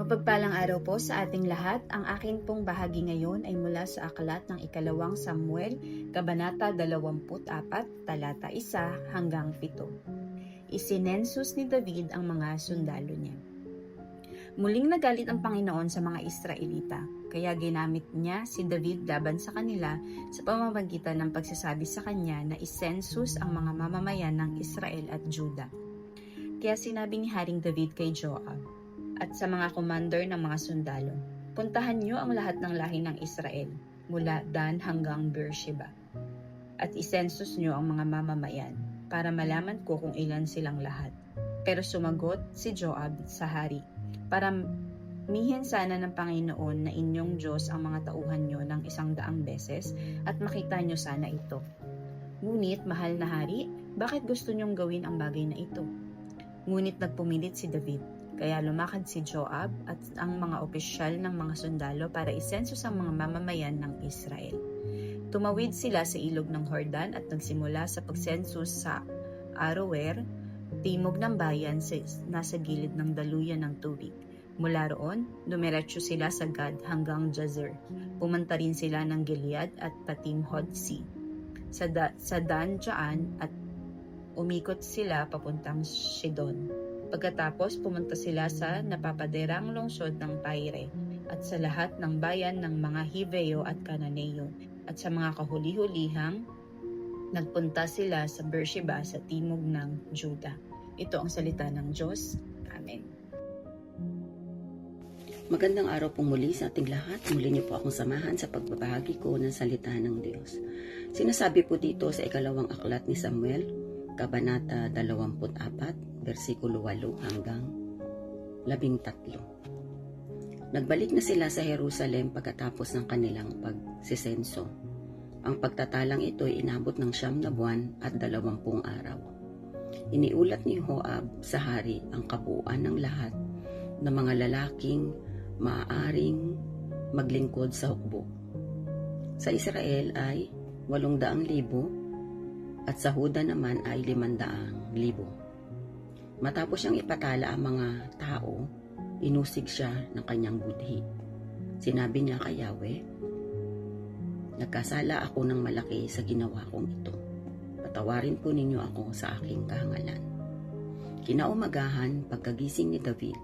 Mapagpalang araw po sa ating lahat. Ang akin pong bahagi ngayon ay mula sa aklat ng ikalawang Samuel, Kabanata 24, talata 1 hanggang 7. Isinensus ni David ang mga sundalo niya. Muling nagalit ang Panginoon sa mga Israelita, kaya ginamit niya si David laban sa kanila sa pamamagitan ng pagsasabi sa kanya na isensus ang mga mamamayan ng Israel at Juda. Kaya sinabi ni Haring David kay Joab at sa mga commander ng mga sundalo, puntahan niyo ang lahat ng lahi ng Israel, mula Dan hanggang Beersheba, at isensus niyo ang mga mamamayan, para malaman ko kung ilan silang lahat. Pero sumagot si Joab sa hari, paramihin sana ng Panginoon na inyong Diyos ang mga tauhan niyo ng 100 beses, at makita niyo sana ito. Ngunit, mahal na hari, bakit gusto niyong gawin ang bagay na ito? Ngunit nagpumilit si David. Kaya lumakad si Joab at ang mga opisyal ng mga sundalo para isensus ang mga mamamayan ng Israel. Tumawid sila sa ilog ng Jordan at nagsimula sa pagsensus sa Aroer, timog ng bayan nasa gilid ng daluyan ng tubig. Mula roon, dumiretso sila sa Gad hanggang Jazer. Pumunta rin sila ng Gilead at Tatim Hodsi. Sa Dan Jaan at umikot sila papuntang Shidon. Pagkatapos pumunta sila sa napapaderang lungsod ng Tyre at sa lahat ng bayan ng mga Hiveo at Kananeo, at sa mga kahuli-hulihang nagpunta sila sa Beersheba sa timog ng Juda. Ito ang salita ng Diyos. Amen. Magandang araw po muli sa ating lahat. Muli niyo po akong samahan sa pagbabahagi ko ng salita ng Diyos. Sinasabi po dito sa ikalawang aklat ni Samuel, Kabanata 24, versikulo 8 hanggang 13. Nagbalik na sila sa Jerusalem pagkatapos ng kanilang pagsisenso. Ang pagtatalang ito ay inabot ng 9 na buwan at 20 araw. Iniulat ni Joab sa hari ang kabuuan ng lahat ng mga lalaking maaaring maglingkod sa hukbo. Sa Israel ay 800,000 at sa Huda naman ay 500,000. Matapos siyang ipatala ang mga tao, inusig siya ng kanyang budhi. Sinabi niya kay Yahweh, nagkasala ako ng malaki sa ginawa kong ito. Patawarin po ninyo ako sa aking kahangalan. Kinaumagahan, pagkagising ni David,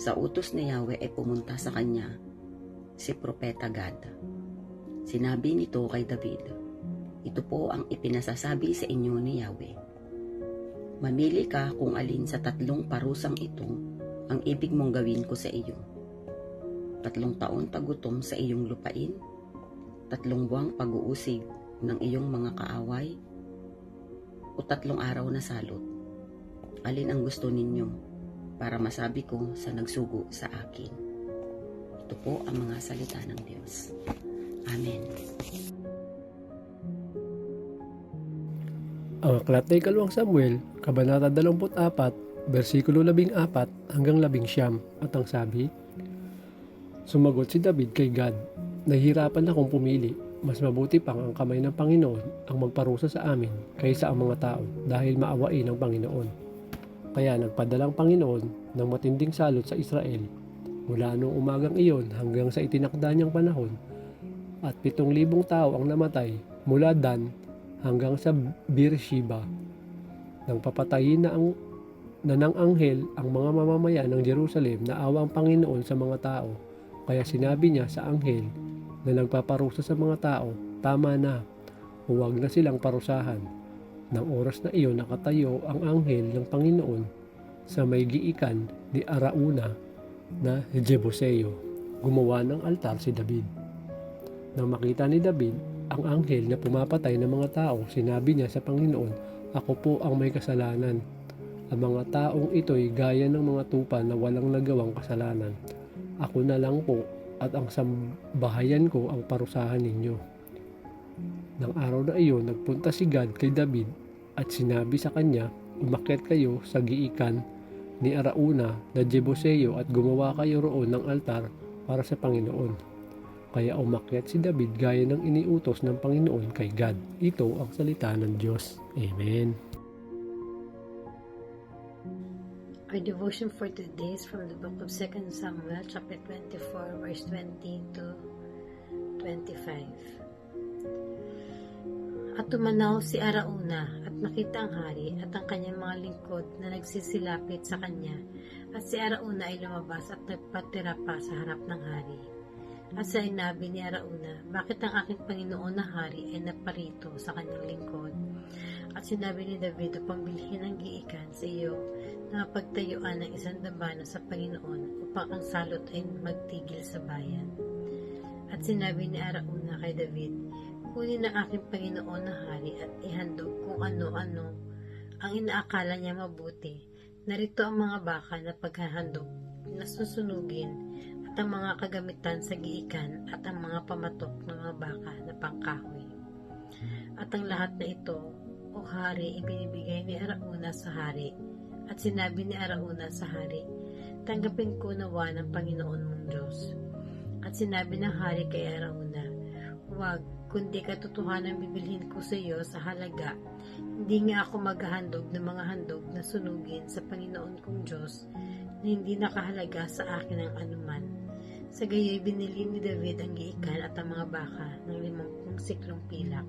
sa utos ni Yahweh ay pumunta sa kanya si Propeta Gad. Sinabi nito kay David, ito po ang ipinasasabi sa inyo ni Yahweh. Mamili ka kung alin sa 3 parusang ito ang ibig mong gawin ko sa iyo. 3 taon tagutom sa iyong lupain, 3 buwang pag-uusig ng iyong mga kaaway, o 3 araw na salot. Alin ang gusto ninyo para masabi ko sa nagsugo sa akin? Ito po ang mga salita ng Diyos. Amen. Ang aklat na ikalawang Samuel, Kabanata 24, versikulo 14 hanggang 19, at ang sabi, sumagot si David kay Gad, nahihirapan akong pumili, mas mabuti pang ang kamay ng Panginoon ang magparusa sa amin kaysa ang mga tao dahil maawain ng Panginoon. Kaya nagpadala ang Panginoon ng matinding salot sa Israel mula noong umagang iyon hanggang sa itinakda niyang panahon, at 7,000 tao ang namatay mula Dan hanggang sa Beersheba. Nang papatayin na ng anghel ang mga mamamayan ng Jerusalem, naawa ang Panginoon sa mga tao. Kaya sinabi niya sa anghel na nagpaparusa sa mga tao, tama na, huwag na silang parusahan. Nang oras na iyon, nakatayo ang anghel ng Panginoon sa may giikan ni Arauna na Jebuseo. Gumawa ng altar si David. Nang makita ni David ang anghel na pumapatay ng mga tao, sinabi niya sa Panginoon, ako po ang may kasalanan. Ang mga taong ito'y gaya ng mga tupa na walang nagawang kasalanan. Ako na lang po at ang sambahayan ko ang parusahan ninyo. Nang araw na iyon, nagpunta si Gad kay David at sinabi sa kanya, umakyat kayo sa giikan ni Arauna na Jebuseo at gumawa kayo roon ng altar para sa Panginoon. Kaya umakyat si David gaya ng iniutos ng Panginoon kay Gad. Ito ang salita ng Diyos. Amen. Our devotion for today is from the book of 2 Samuel, chapter 24, verse 20 to 25. At tumanaw si Arauna at nakita ang hari at ang kanyang mga lingkod na nagsisilapit sa kanya, at si Arauna ay lumabas at nagpatira pa sa harap ng hari. At sinabi ni Arauna, bakit ang aking Panginoon na hari ay naparito sa kanyang lingkod? At sinabi ni David upang bilhin ang giikan sa iyo na pagtayuan ng isang dambana sa Panginoon upang ang salot ay magtigil sa bayan. At sinabi ni Arauna kay David, kunin ang aking Panginoon na hari at ihandog kung ano-ano ang inaakala niya mabuti. Narito ang mga baka na paghahandog na susunugin at ang mga kagamitan sa giikan at ang mga pamatok ng mga baka na pangkahoy. At ang lahat na ito, o hari, ibinibigay ni Arauna sa hari. At sinabi ni Arauna sa hari, tanggapin ko nawa ng Panginoon mong Diyos. At sinabi ng hari kay Arauna, huwag, kundi katotohanan bibilhin ko sa iyo sa halaga. Hindi nga ako maghahandog ng mga handog na sunugin sa Panginoon kong Diyos na hindi nakahalaga sa akin ang anuman. Sa gayoy binili ni David ang giikan at ang mga baka ng 50 siklong pilak.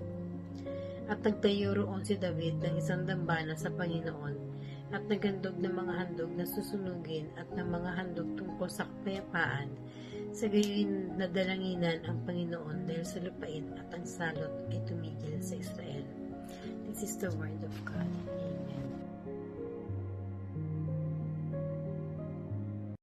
At nagtayo roon si David ng isang dambana sa Panginoon at naghandog ng mga handog na susunugin at ng mga handog tungkol sa kapayapaan. Sa gayoy nadalanginan ang Panginoon dahil sa lupain at ang salot ay tumigil sa Israel. This is the word of God.